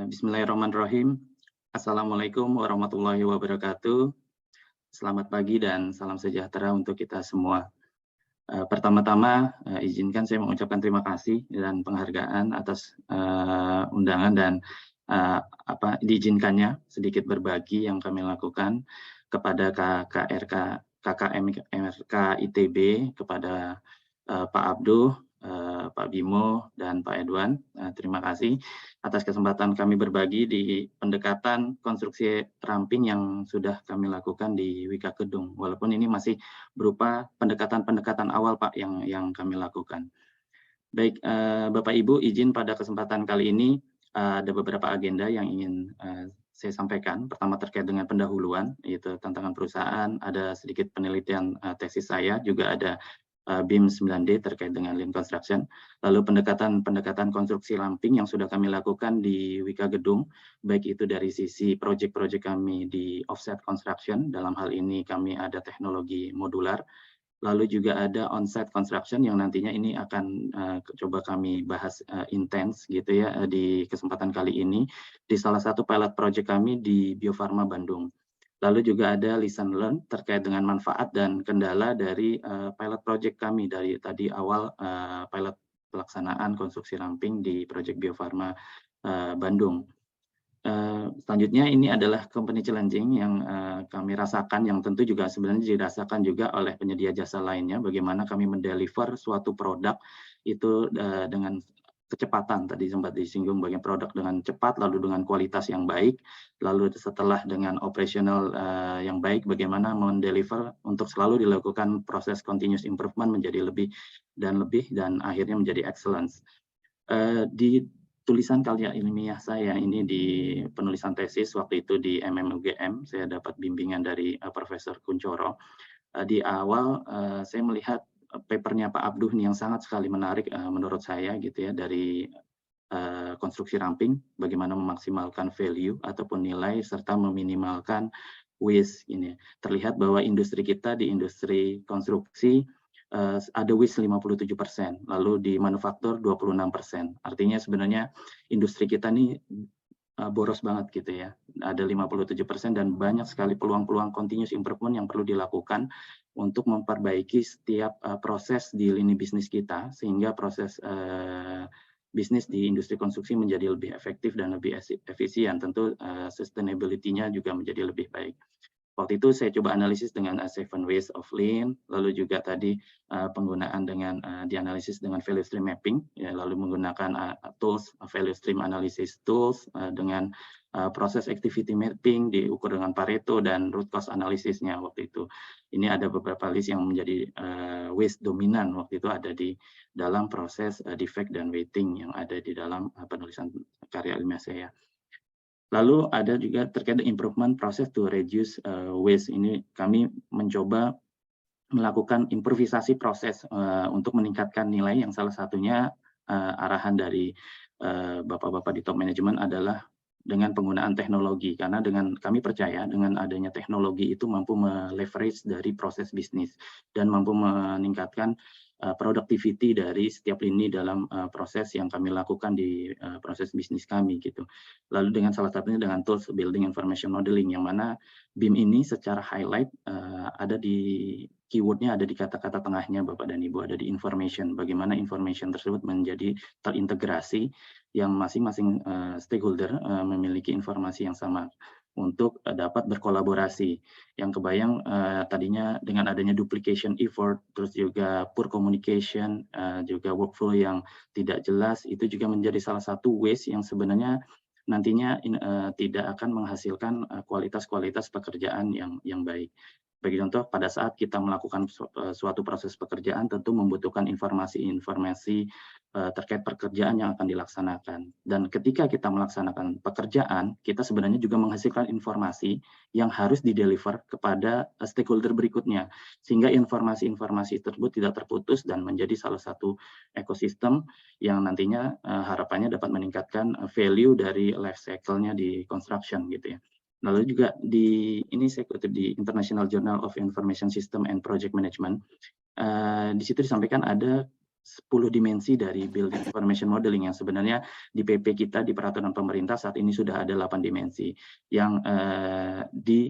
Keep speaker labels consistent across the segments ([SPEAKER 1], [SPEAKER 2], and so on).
[SPEAKER 1] Bismillahirrahmanirrahim. Assalamualaikum warahmatullahi wabarakatuh. Selamat pagi dan salam sejahtera untuk kita semua. Pertama-tama, izinkan saya mengucapkan terima kasih dan penghargaan atas undangan dan diizinkannya sedikit berbagi yang kami lakukan kepada KKMRK ITB, kepada Pak Abduh, Pak Bimo, dan Pak Edwan. Terima kasih atas kesempatan kami berbagi di pendekatan konstruksi ramping yang sudah kami lakukan di Wika Kedung. Walaupun ini masih berupa pendekatan-pendekatan awal, Pak, yang kami lakukan. Baik, Bapak Ibu, izin pada kesempatan kali ini ada beberapa agenda yang ingin saya sampaikan. Pertama terkait dengan pendahuluan, yaitu tantangan perusahaan, ada sedikit penelitian tesis saya, juga ada BIM 9D terkait dengan Lean Construction, lalu pendekatan konstruksi ramping yang sudah kami lakukan di Wika Gedung, baik itu dari sisi proyek-proyek kami di offset construction, dalam hal ini kami ada teknologi modular, lalu juga ada on-site construction yang nantinya ini akan coba kami bahas intens gitu ya di kesempatan kali ini di salah satu pilot project kami di Bio Farma Bandung. Lalu juga ada lesson learn terkait dengan manfaat dan kendala dari pilot project kami dari tadi awal pilot pelaksanaan konstruksi ramping di project Bio Farma Bandung. Selanjutnya ini adalah company challenging yang kami rasakan, yang tentu juga sebenarnya dirasakan juga oleh penyedia jasa lainnya, bagaimana kami mendeliver suatu produk itu dengan kecepatan, tadi sempat disinggung bagian produk dengan cepat, lalu dengan kualitas yang baik, lalu setelah dengan operasional yang baik, bagaimana mendeliver untuk selalu dilakukan proses continuous improvement menjadi lebih dan akhirnya menjadi excellence. Di tulisan karya ilmiah saya ini di penulisan tesis waktu itu di MMUGM, saya dapat bimbingan dari Profesor Kuncoro. Di awal saya melihat papernya Pak Abduh yang sangat sekali menarik menurut saya gitu ya, dari konstruksi ramping, bagaimana memaksimalkan value ataupun nilai serta meminimalkan waste ini. Terlihat bahwa industri kita di industri konstruksi ada waste 57%, lalu di manufaktur 26%. Artinya sebenarnya industri kita ini boros banget gitu ya. Ada 57% dan banyak sekali peluang-peluang continuous improvement yang perlu dilakukan untuk memperbaiki setiap proses di lini bisnis kita, sehingga proses bisnis di industri konstruksi menjadi lebih efektif dan lebih efisien. Tentu sustainability-nya juga menjadi lebih baik. Waktu itu saya coba analisis dengan 7 ways of lean, lalu juga tadi penggunaan dengan dianalisis dengan value stream mapping, ya, lalu menggunakan tools value stream analysis tools dengan proses activity mapping diukur dengan Pareto dan root cause analisisnya waktu itu. Ini ada beberapa list yang menjadi waste dominan waktu itu ada di dalam proses defect dan weighting yang ada di dalam penulisan karya ilmiah saya. Lalu ada juga terkait improvement process to reduce waste. Ini kami mencoba melakukan improvisasi proses untuk meningkatkan nilai, yang salah satunya arahan dari bapak-bapak di top management adalah dengan penggunaan teknologi, karena dengan kami percaya dengan adanya teknologi itu mampu meleverage dari proses bisnis dan mampu meningkatkan productivity dari setiap lini dalam proses yang kami lakukan di proses bisnis kami gitu. Lalu dengan salah satunya dengan tools building information modeling, yang mana BIM ini secara highlight ada di keywordnya, ada di kata-kata tengahnya Bapak dan Ibu, ada di information, bagaimana information tersebut menjadi terintegrasi yang masing-masing stakeholder memiliki informasi yang sama untuk dapat berkolaborasi. Yang kebayang tadinya dengan adanya duplication effort, terus juga poor communication, juga workflow yang tidak jelas, itu juga menjadi salah satu waste yang sebenarnya nantinya tidak akan menghasilkan kualitas-kualitas pekerjaan yang baik. Bagi contoh, pada saat kita melakukan suatu proses pekerjaan, tentu membutuhkan informasi-informasi terkait pekerjaan yang akan dilaksanakan. Dan ketika kita melaksanakan pekerjaan, kita sebenarnya juga menghasilkan informasi yang harus dideliver kepada stakeholder berikutnya, sehingga informasi-informasi tersebut tidak terputus dan menjadi salah satu ekosistem yang nantinya harapannya dapat meningkatkan value dari life cycle-nya di construction gitu ya. Lalu juga ini saya kutip di International Journal of Information System and Project Management, di situ disampaikan ada 10 dimensi dari Building Information Modeling yang sebenarnya di PP kita, di peraturan pemerintah saat ini sudah ada 8 dimensi. Yang di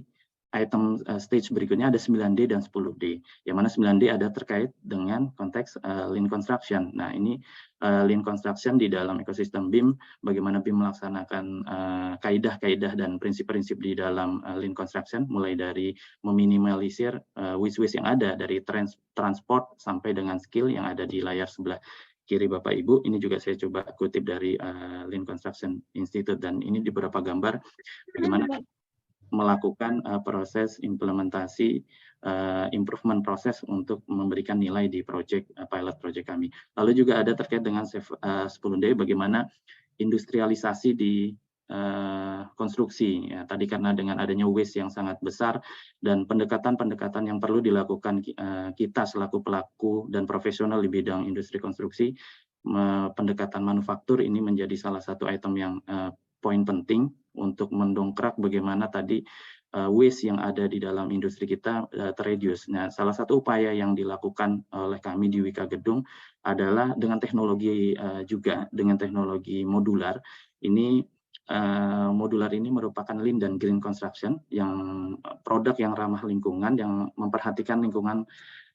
[SPEAKER 1] item stage berikutnya ada 9D dan 10D, yang mana 9D ada terkait dengan konteks lean construction. Nah, ini lean construction di dalam ekosistem BIM, bagaimana BIM melaksanakan kaidah-kaidah dan prinsip-prinsip di dalam lean construction, mulai dari meminimalisir waste-waste yang ada dari transport sampai dengan skill yang ada di layar sebelah kiri Bapak Ibu. Ini juga saya coba kutip dari Lean Construction Institute, dan ini di beberapa gambar bagaimana melakukan proses implementasi improvement proses untuk memberikan nilai di pilot project kami. Lalu juga ada terkait dengan 10D, bagaimana industrialisasi di konstruksi. Ya, tadi karena dengan adanya waste yang sangat besar dan pendekatan-pendekatan yang perlu dilakukan kita selaku pelaku dan profesional di bidang industri konstruksi, pendekatan manufaktur ini menjadi salah satu item yang poin penting untuk mendongkrak bagaimana tadi waste yang ada di dalam industri kita terreduce. Nah, salah satu upaya yang dilakukan oleh kami di Wika Gedung adalah dengan teknologi juga dengan teknologi modular. Ini modular ini merupakan lean dan green construction, yang produk yang ramah lingkungan, yang memperhatikan lingkungan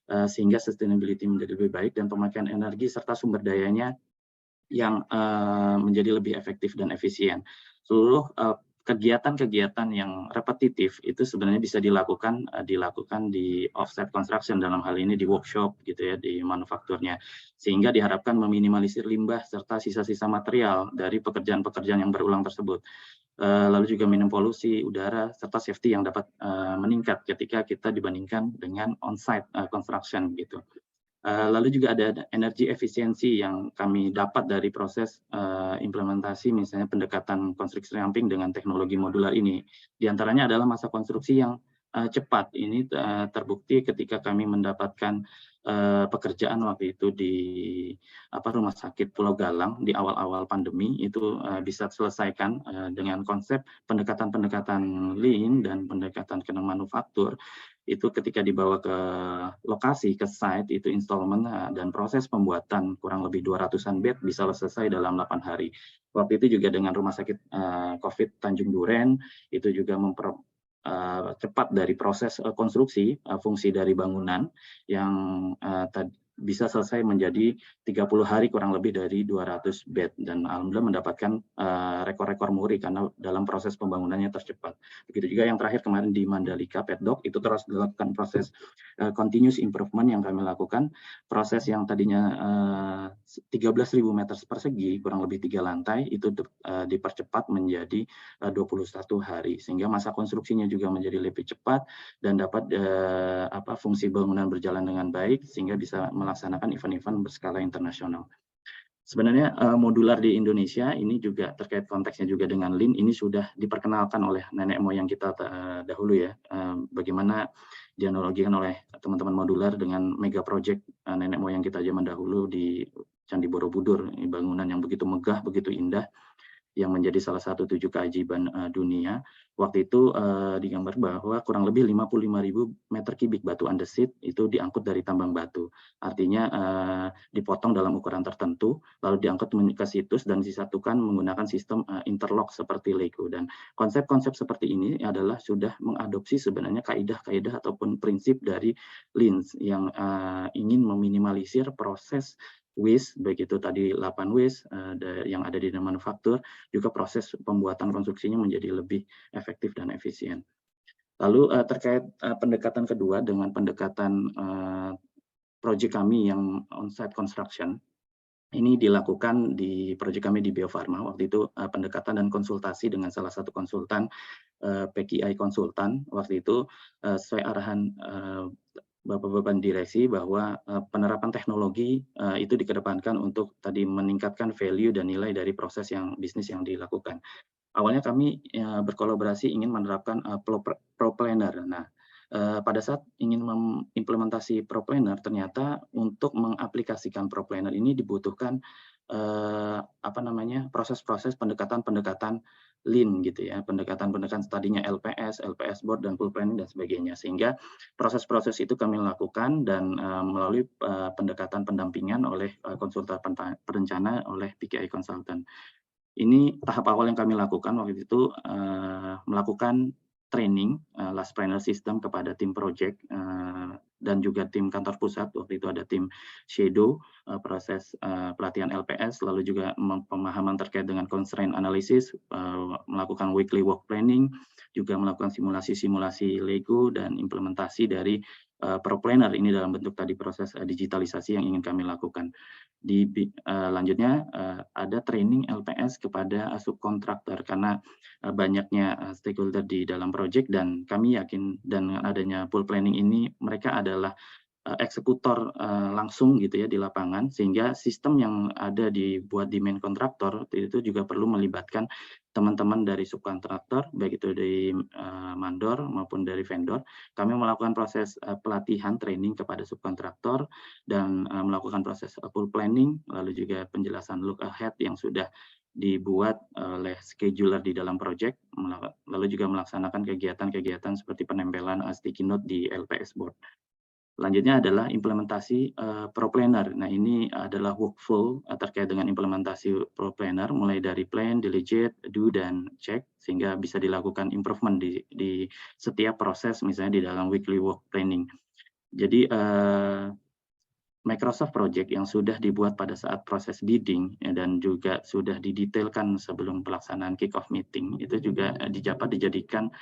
[SPEAKER 1] sehingga sustainability menjadi lebih baik dan pemakaian energi serta sumber dayanya yang menjadi lebih efektif dan efisien. Seluruh kegiatan-kegiatan yang repetitif itu sebenarnya bisa dilakukan di offsite construction, dalam hal ini di workshop gitu ya, di manufakturnya, sehingga diharapkan meminimalisir limbah serta sisa-sisa material dari pekerjaan-pekerjaan yang berulang tersebut. Lalu juga minim polusi udara serta safety yang dapat meningkat ketika kita dibandingkan dengan on-site construction gitu. Lalu juga ada energi efisiensi yang kami dapat dari proses implementasi misalnya pendekatan konstruksi ramping dengan teknologi modular ini. Di antaranya adalah masa konstruksi yang cepat. Ini terbukti ketika kami mendapatkan pekerjaan waktu itu di Rumah Sakit Pulau Galang di awal-awal pandemi, itu bisa selesaikan dengan konsep pendekatan-pendekatan lean dan pendekatan ke manufaktur. Itu ketika dibawa ke lokasi, ke site, itu installment dan proses pembuatan kurang lebih 200-an bed bisa selesai dalam 8 hari. Waktu itu juga dengan Rumah Sakit COVID Tanjung Duren, itu juga cepat dari proses konstruksi, fungsi dari bangunan yang bisa selesai menjadi 30 hari kurang lebih dari 200 bed, dan alhamdulillah mendapatkan rekor-rekor muri karena dalam proses pembangunannya tercepat. Begitu juga yang terakhir kemarin di Mandalika Petdok, itu terus dilakukan proses continuous improvement yang kami lakukan, proses yang tadinya 13.000 meter persegi kurang lebih 3 lantai itu dipercepat menjadi 21 hari, sehingga masa konstruksinya juga menjadi lebih cepat dan dapat fungsi bangunan berjalan dengan baik sehingga bisa melaksanakan event-event berskala internasional. Sebenarnya modular di Indonesia ini juga terkait konteksnya juga dengan Lean, ini sudah diperkenalkan oleh nenek moyang kita dahulu ya. Bagaimana dianalogikan oleh teman-teman modular dengan mega project nenek moyang kita zaman dahulu di Candi Borobudur, bangunan yang begitu megah, begitu indah, yang menjadi salah satu 7 keajaiban dunia. Waktu itu digambar bahwa kurang lebih 55.000 meter kubik batu andesit itu diangkut dari tambang batu. Artinya dipotong dalam ukuran tertentu, lalu diangkut ke situs dan disatukan menggunakan sistem interlock seperti Lego. Dan konsep-konsep seperti ini adalah sudah mengadopsi sebenarnya kaidah-kaidah ataupun prinsip dari Lean yang ingin meminimalisir proses waste, baik itu tadi 8 waste yang ada di manufaktur, juga proses pembuatan konstruksinya menjadi lebih efektif dan efisien. Lalu terkait pendekatan kedua dengan pendekatan proyek kami yang on-site construction, ini dilakukan di proyek kami di Bio Farma. Waktu itu pendekatan dan konsultasi dengan salah satu konsultan, PKI konsultan, waktu itu sesuai arahan Bapak-Bapak direksi bahwa penerapan teknologi itu dikedepankan untuk tadi meningkatkan value dan nilai dari proses yang bisnis yang dilakukan. Awalnya kami berkolaborasi ingin menerapkan ProPlanner. Nah, pada saat ingin mengimplementasi ProPlanner, ternyata untuk mengaplikasikan ProPlanner ini dibutuhkan proses-proses pendekatan-pendekatan lean gitu ya, pendekatan-pendekatan tadinya LPS board dan full planning dan sebagainya, sehingga proses-proses itu kami lakukan dan melalui pendekatan pendampingan oleh konsultan perencana oleh PKI Consultant. Ini tahap awal yang kami lakukan waktu itu, melakukan training last planner system kepada tim project dan juga tim kantor pusat. Waktu itu ada tim shadow, proses pelatihan LPS, lalu juga pemahaman terkait dengan constraint analysis, melakukan weekly work planning, juga melakukan simulasi-simulasi Lego dan implementasi dari ProPlanner ini dalam bentuk tadi proses digitalisasi yang ingin kami lakukan. Lanjutnya ada training LPS kepada subkontraktor karena banyaknya stakeholder di dalam project, dan kami yakin dengan adanya full planning ini mereka adalah eksekutor langsung gitu ya di lapangan, sehingga sistem yang ada dibuat di main kontraktor itu juga perlu melibatkan teman-teman dari subkontraktor, baik itu dari mandor maupun dari vendor. Kami melakukan proses pelatihan training kepada subkontraktor dan melakukan proses full planning, lalu juga penjelasan look ahead yang sudah dibuat oleh scheduler di dalam project, lalu juga melaksanakan kegiatan-kegiatan seperti penempelan sticky note di LPS board. Selanjutnya adalah implementasi ProPlanner. Nah, ini adalah workflow terkait dengan implementasi ProPlanner, mulai dari plan, delegate, do, dan check, sehingga bisa dilakukan improvement di setiap proses, misalnya di dalam weekly work planning. Jadi, Microsoft Project yang sudah dibuat pada saat proses bidding ya, dan juga sudah didetailkan sebelum pelaksanaan kick-off meeting, itu juga dapat dijadikan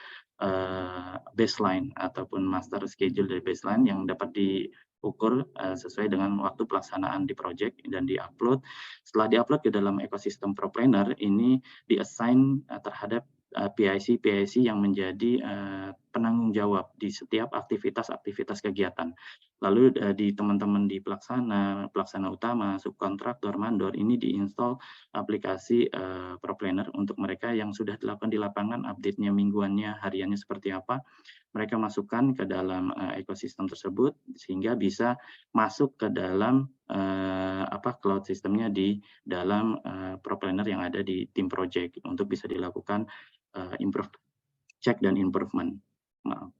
[SPEAKER 1] baseline ataupun master schedule dari baseline yang dapat diukur sesuai dengan waktu pelaksanaan di project dan diupload. Setelah diupload ke dalam ekosistem ProPlanner, ini diassign terhadap PIC yang menjadi penanggung jawab di setiap aktivitas kegiatan. Lalu di teman-teman di pelaksana utama, subkontraktor, mandor, ini diinstal aplikasi ProPlanner untuk mereka yang sudah dilakukan di lapangan, update-nya mingguannya, hariannya seperti apa, mereka masukkan ke dalam ekosistem tersebut sehingga bisa masuk ke dalam cloud sistemnya di dalam ProPlanner yang ada di tim project untuk bisa dilakukan check dan improvement. Maaf.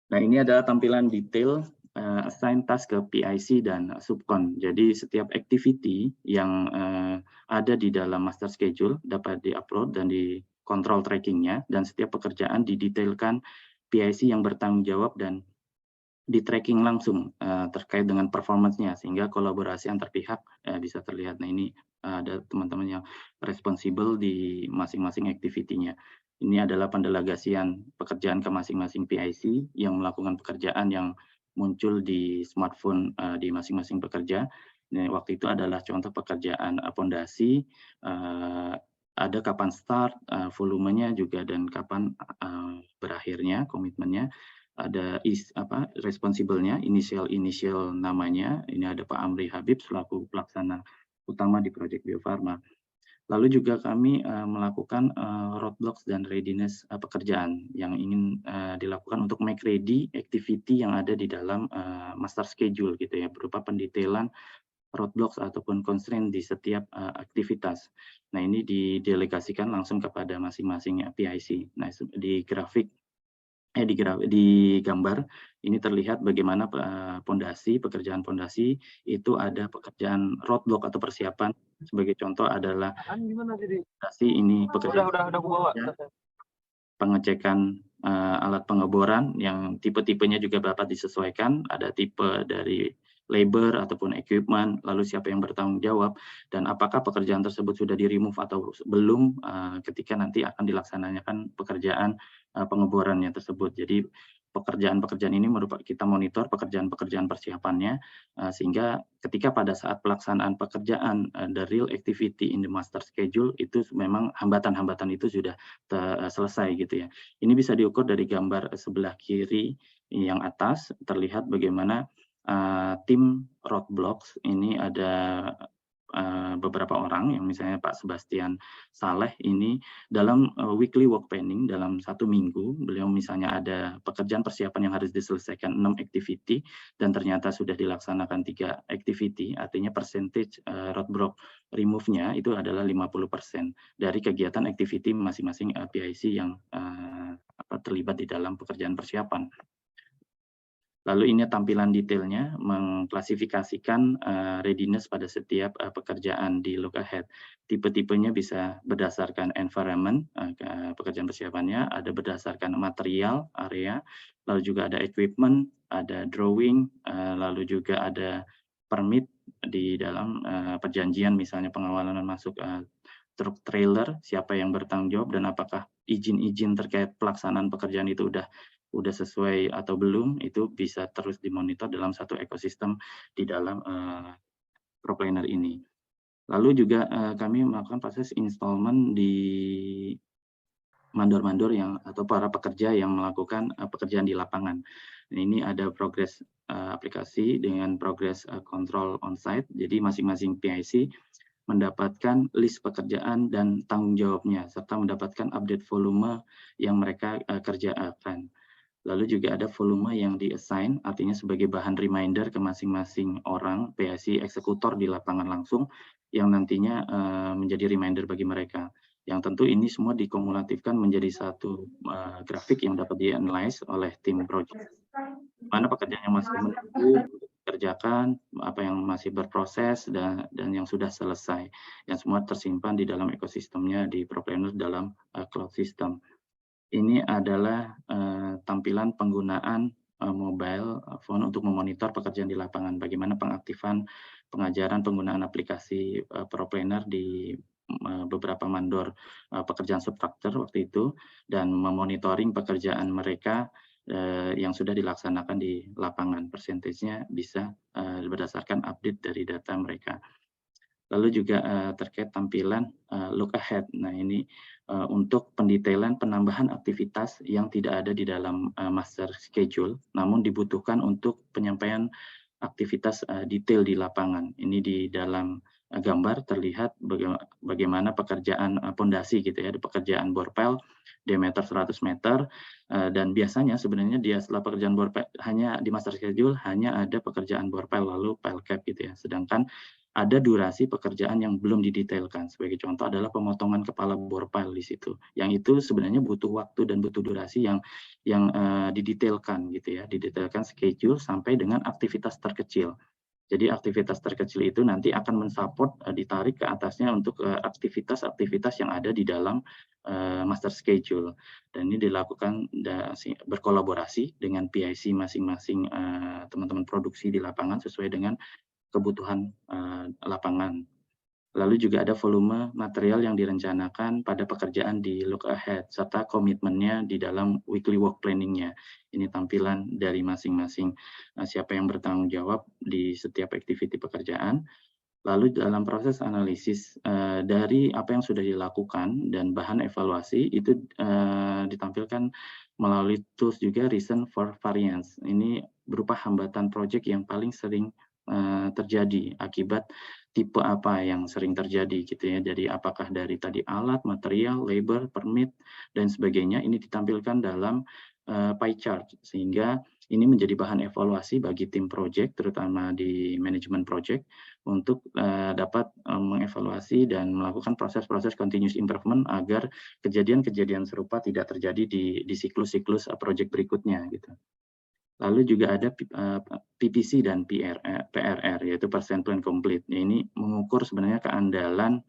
[SPEAKER 1] Nah, ini adalah tampilan detail assign task ke PIC dan subkon. Jadi setiap activity yang ada di dalam master schedule dapat diupload dan dikontrol trackingnya, dan setiap pekerjaan didetailkan PIC yang bertanggung jawab dan di tracking langsung terkait dengan performance-nya, sehingga kolaborasi antar pihak bisa terlihat. Nah, ini ada teman-teman yang responsible di masing-masing activity-nya. Ini adalah pendelegasian pekerjaan ke masing-masing PIC yang melakukan pekerjaan yang muncul di smartphone di masing-masing pekerja. Nah, waktu itu adalah contoh pekerjaan pondasi, ada kapan start, volumenya juga, dan kapan berakhirnya, komitmennya. Ada responsible-nya, inisial namanya. Ini ada Pak Amri Habib selaku pelaksana utama di Project Bio Farma. Lalu juga kami melakukan roadblocks dan readiness pekerjaan yang ingin dilakukan untuk make ready activity yang ada di dalam master schedule gitu ya, berupa pendetailan roadblocks ataupun constraint di setiap aktivitas. Nah, ini didelegasikan langsung kepada masing-masing PIC. Nah, di gambar ini terlihat bagaimana pekerjaan pondasi itu ada pekerjaan roadblock atau persiapan. Sebagai contoh adalah pondasi ini pekerjaan pengecekan alat pengeboran yang tipe-tipenya juga dapat disesuaikan. Ada tipe dari labor ataupun equipment, lalu siapa yang bertanggung jawab, dan apakah pekerjaan tersebut sudah di-remove atau belum ketika nanti akan dilaksanakan pekerjaan pengeborannya tersebut. Jadi pekerjaan-pekerjaan ini merupakan kita monitor pekerjaan-pekerjaan persiapannya, sehingga ketika pada saat pelaksanaan pekerjaan the real activity in the master schedule itu memang hambatan-hambatan itu sudah selesai gitu ya. Ini bisa diukur dari gambar sebelah kiri yang atas, terlihat bagaimana tim roadblocks ini ada beberapa orang, yang misalnya Pak Sebastian Saleh ini dalam weekly work planning dalam 1 minggu, beliau misalnya ada pekerjaan persiapan yang harus diselesaikan 6 activity dan ternyata sudah dilaksanakan 3 activity, artinya percentage roadblock remove-nya itu adalah 50% dari kegiatan activity masing-masing PIC yang terlibat di dalam pekerjaan persiapan. Lalu ini tampilan detailnya mengklasifikasikan readiness pada setiap pekerjaan di look ahead. Tipe-tipenya bisa berdasarkan environment, pekerjaan persiapannya, ada berdasarkan material, area, lalu juga ada equipment, ada drawing, lalu juga ada permit di dalam perjanjian, misalnya pengawalan masuk truk trailer, siapa yang bertanggung jawab dan apakah izin-izin terkait pelaksanaan pekerjaan itu udah sesuai atau belum, itu bisa terus dimonitor dalam satu ekosistem di dalam ProPlanner ini. Lalu juga kami melakukan proses installment di mandor-mandor yang atau para pekerja yang melakukan pekerjaan di lapangan. Ini ada progres aplikasi dengan progres control on-site, jadi masing-masing PIC mendapatkan list pekerjaan dan tanggung jawabnya, serta mendapatkan update volume yang mereka kerjakan. Lalu juga ada volume yang di-assign, artinya sebagai bahan reminder ke masing-masing orang, PIC eksekutor di lapangan langsung, yang nantinya menjadi reminder bagi mereka. Yang tentu ini semua dikumulatifkan menjadi satu grafik yang dapat di-analyze oleh tim project. Mana pekerjaan yang masih menunggu dikerjakan, apa yang masih berproses, dan yang sudah selesai. Yang semua tersimpan di dalam ekosistemnya di ProPlanner dalam cloud system. Ini adalah tampilan penggunaan mobile phone untuk memonitor pekerjaan di lapangan. Bagaimana pengaktifan pengajaran penggunaan aplikasi ProPlanner di beberapa mandor pekerjaan subtraktor waktu itu, dan memonitoring pekerjaan mereka yang sudah dilaksanakan di lapangan. Persentasenya bisa berdasarkan update dari data mereka. Lalu juga terkait tampilan look ahead. Nah, ini untuk pendetailan penambahan aktivitas yang tidak ada di dalam master schedule, namun dibutuhkan untuk penyampaian aktivitas detail di lapangan. Ini di dalam gambar terlihat bagaimana pekerjaan pondasi gitu ya, pekerjaan borpel diameter 100 meter, dan biasanya sebenarnya setelah pekerjaan borpel hanya di master schedule hanya ada pekerjaan borpel lalu pile cap gitu ya, sedangkan ada durasi pekerjaan yang belum didetailkan. Sebagai contoh adalah pemotongan kepala borpel di situ. Yang itu sebenarnya butuh waktu dan butuh durasi yang didetailkan gitu ya, didetailkan schedule sampai dengan aktivitas terkecil. Jadi aktivitas terkecil itu nanti akan mensupport ditarik ke atasnya untuk aktivitas-aktivitas yang ada di dalam master schedule. Dan ini dilakukan berkolaborasi dengan PIC masing-masing teman-teman produksi di lapangan sesuai dengan kebutuhan lapangan. Lalu juga ada volume material yang direncanakan pada pekerjaan di look ahead, serta komitmennya di dalam weekly work planning-nya. Ini tampilan dari masing-masing siapa yang bertanggung jawab di setiap activity pekerjaan. Lalu dalam proses analisis dari apa yang sudah dilakukan dan bahan evaluasi itu ditampilkan melalui tools juga reason for variance. Ini berupa hambatan project yang paling sering terjadi akibat tipe apa yang sering terjadi gitu ya. Jadi apakah dari tadi alat, material, labor, permit dan sebagainya, ini ditampilkan dalam pie chart, sehingga ini menjadi bahan evaluasi bagi tim project, terutama di manajemen project, untuk dapat mengevaluasi dan melakukan proses-proses continuous improvement agar kejadian-kejadian serupa tidak terjadi di siklus-siklus project berikutnya gitu. Lalu juga ada PPC dan PRR, yaitu percent plan complete. Ini mengukur sebenarnya keandalan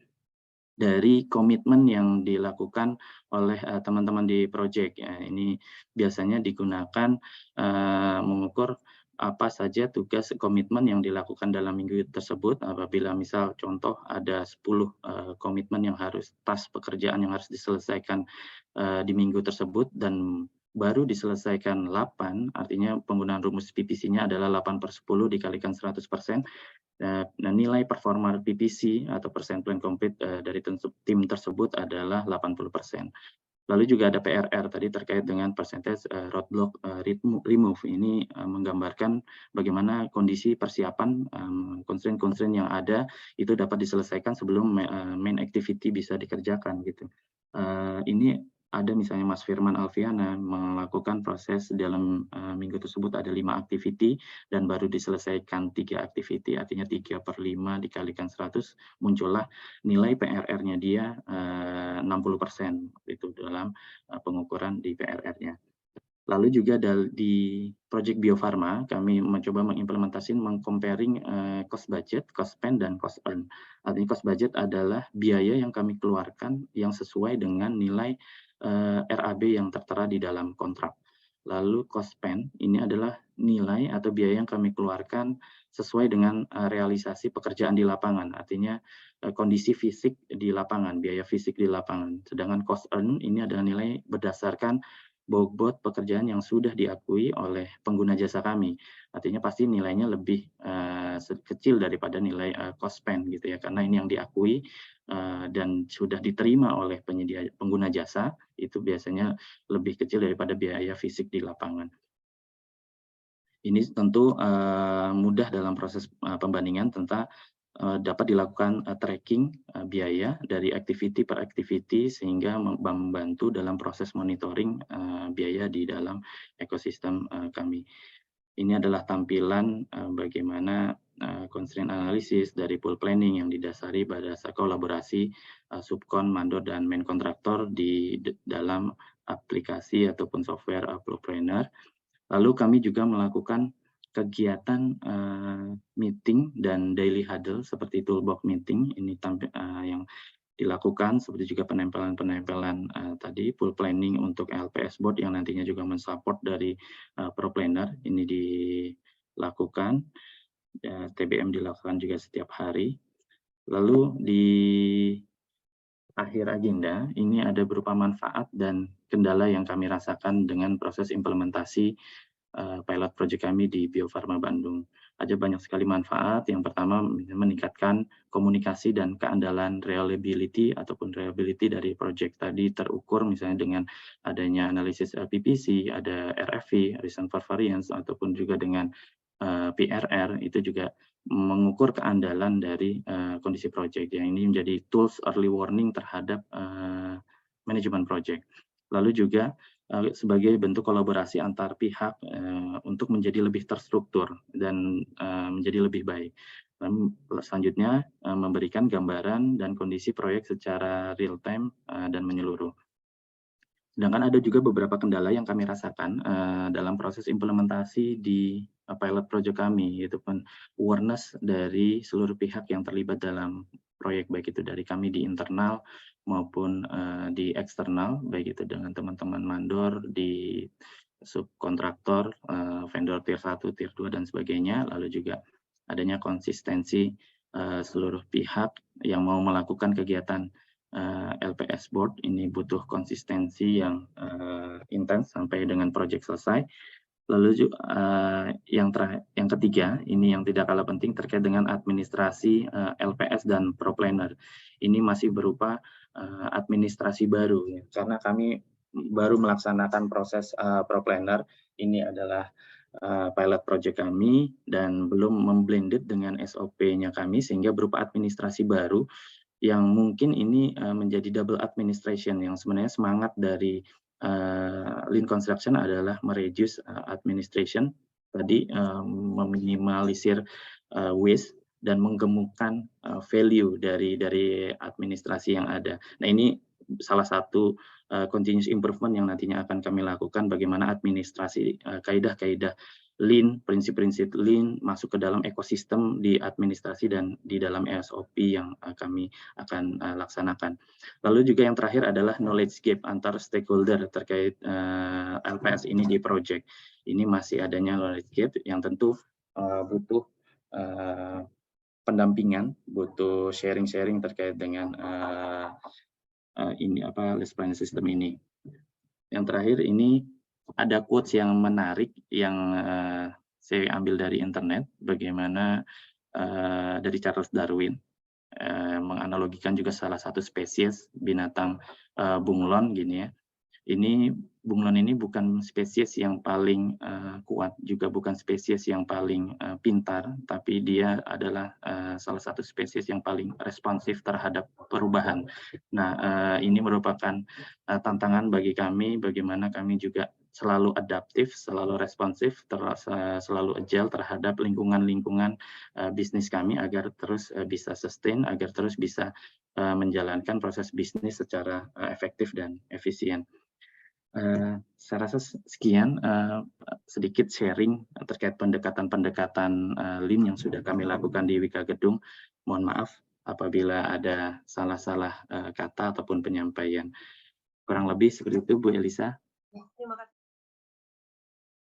[SPEAKER 1] dari komitmen yang dilakukan oleh teman-teman di project. Ya, ini biasanya digunakan mengukur apa saja tugas komitmen yang dilakukan dalam minggu tersebut. Apabila misal contoh ada 10 komitmen yang harus, task pekerjaan yang harus diselesaikan di minggu tersebut dan baru diselesaikan 8, artinya penggunaan rumus PPC-nya adalah 8/10 dikalikan 100%. Nah, nilai performa PPC atau percent plan complete dari tim tersebut adalah 80%. Lalu juga ada PRR tadi terkait dengan percentage roadblock remove. Ini menggambarkan bagaimana kondisi persiapan constraint-constraint yang ada itu dapat diselesaikan sebelum main activity bisa dikerjakan gitu. Ini ada misalnya Mas Firman Alfiana melakukan proses dalam minggu tersebut ada 5 activity dan baru diselesaikan 3 activity, artinya 3/5 dikalikan 100 muncullah nilai PRR-nya dia 60% itu dalam pengukuran di PRR-nya. Lalu juga di Project Bio Farma, kami mencoba mengimplementasi mengcomparing cost budget, cost spend, dan cost earn. Artinya cost budget adalah biaya yang kami keluarkan yang sesuai dengan nilai RAB yang tertera di dalam kontrak. Lalu cost spend ini adalah nilai atau biaya yang kami keluarkan sesuai dengan realisasi pekerjaan di lapangan, artinya kondisi fisik di lapangan, biaya fisik di lapangan. Sedangkan cost earn ini adalah nilai berdasarkan bobot pekerjaan yang sudah diakui oleh pengguna jasa kami. Artinya pasti nilainya lebih kecil daripada nilai cost spend gitu ya, karena ini yang diakui dan sudah diterima oleh pengguna jasa, itu biasanya lebih kecil daripada biaya fisik di lapangan. Ini tentu mudah dalam proses pembandingan tentang dapat dilakukan tracking biaya dari activity per activity sehingga membantu dalam proses monitoring biaya di dalam ekosistem kami. Ini adalah tampilan bagaimana constraint analysis dari pool planning yang didasari pada kolaborasi subkon, mandor, dan main kontraktor di dalam aplikasi ataupun software Flow Planner. Lalu kami juga melakukan kegiatan meeting dan daily huddle seperti toolbox meeting ini yang dilakukan, seperti juga penempelan-penempelan tadi pool planning untuk LPS board yang nantinya juga mensupport dari Pro Planner ini dilakukan. TBM dilakukan juga setiap hari. Lalu di akhir agenda ini ada berupa manfaat dan kendala yang kami rasakan dengan proses implementasi pilot project kami di Bio Farma Bandung. Ada banyak sekali manfaat. Yang pertama, meningkatkan komunikasi dan keandalan reliability ataupun reliability dari project tadi terukur misalnya dengan adanya analisis PPC, ada RFV, reason for variance, ataupun juga dengan PRR, itu juga mengukur keandalan dari kondisi project. Yang ini menjadi tools early warning terhadap manajemen project. Lalu juga sebagai bentuk kolaborasi antar pihak untuk menjadi lebih terstruktur dan menjadi lebih baik. Selanjutnya memberikan gambaran dan kondisi proyek secara real time dan menyeluruh. Sedangkan ada juga beberapa kendala yang kami rasakan dalam proses implementasi di pilot project kami, yaitu awareness dari seluruh pihak yang terlibat dalam proyek, baik itu dari kami di internal maupun di eksternal, baik itu dengan teman-teman mandor, di subkontraktor, vendor tier 1, tier 2, dan sebagainya. Lalu juga adanya konsistensi seluruh pihak yang mau melakukan kegiatan LPS board, ini butuh konsistensi yang intens sampai dengan proyek selesai. Lalu yang ketiga, ini yang tidak kalah penting terkait dengan administrasi LPS dan Pro Planner. Ini masih berupa administrasi baru, ya, karena kami baru melaksanakan proses Pro Planner. Ini adalah pilot project kami dan belum memblended dengan SOP-nya kami, sehingga berupa administrasi baru yang mungkin ini menjadi double administration, yang sebenarnya semangat dari Lean Construction adalah mereduce administration, tadi meminimalisir waste dan menggemukkan value dari administrasi yang ada. Nah, ini salah satu continuous improvement yang nantinya akan kami lakukan, bagaimana administrasi kaidah-kaidah Lean, prinsip-prinsip Lean masuk ke dalam ekosistem di administrasi dan di dalam SOP yang kami akan laksanakan. Lalu juga yang terakhir adalah knowledge gap antar stakeholder terkait LPS ini di project. Ini masih adanya knowledge gap yang tentu butuh pendampingan, butuh sharing-sharing terkait dengan list planning system ini. Yang terakhir ini ada quotes yang menarik yang saya ambil dari internet, bagaimana dari Charles Darwin menganalogikan juga salah satu spesies binatang bunglon gini ya. ini bunglon ini bukan spesies yang paling kuat, juga bukan spesies yang paling pintar, tapi dia adalah salah satu spesies yang paling responsif terhadap perubahan. Nah, ini merupakan tantangan bagi kami, bagaimana kami juga selalu adaptif, selalu responsif, selalu agile terhadap lingkungan-lingkungan bisnis kami agar terus bisa sustain, agar terus bisa menjalankan proses bisnis secara efektif dan efisien. Saya rasa sekian sedikit sharing terkait pendekatan-pendekatan Lean yang sudah kami lakukan di Wika Gedung. Mohon maaf apabila ada salah-salah kata ataupun penyampaian. Kurang lebih seperti itu, Bu Elisa.
[SPEAKER 2] Terima kasih.